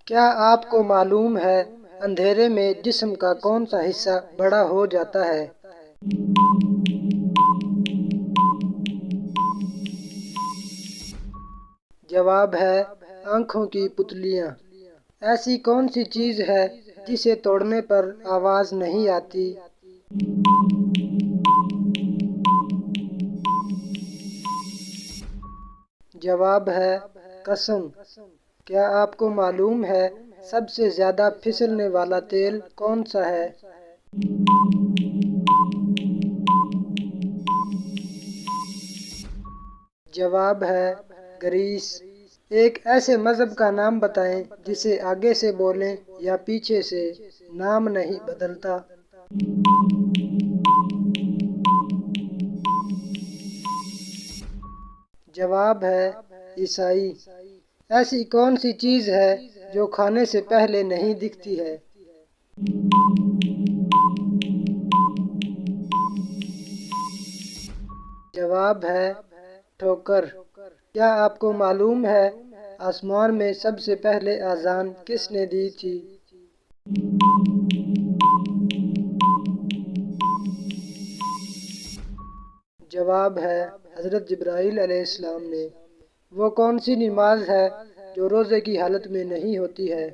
کیا آپ کو معلوم ہے اندھیرے میں جسم کا کون سا حصہ بڑا ہو جاتا ہے؟ جواب ہے آنکھوں کی پتلیاں۔ ایسی کون سی چیز ہے جسے توڑنے پر آواز نہیں آتی؟ جواب ہے قسم۔ کیا آپ کو معلوم ہے سب سے زیادہ پھسلنے والا تیل کون سا ہے؟ جواب ہے گریس۔ ایک ایسے مذہب کا نام بتائیں جسے آگے سے بولیں یا پیچھے سے نام نہیں بدلتا۔ جواب ہے عیسائی۔ ایسی کون سی چیز ہے جو کھانے سے پہلے نہیں دکھتی ہے؟ جواب ہے ٹھوکر۔ کیا آپ کو معلوم ہے آسمان میں سب سے پہلے اذان کس نے دی تھی؟ جواب ہے حضرت جبرائیل علیہ السلام نے۔ وہ کون سی نماز ہے جو روزے کی حالت میں نہیں ہوتی ہے؟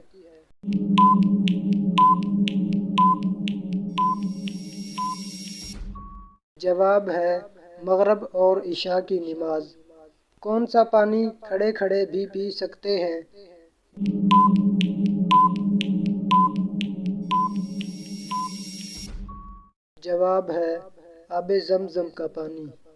جواب ہے مغرب اور عشاء کی نماز۔ کون سا پانی کھڑے کھڑے بھی پی سکتے ہیں؟ جواب ہے آب زمزم کا پانی۔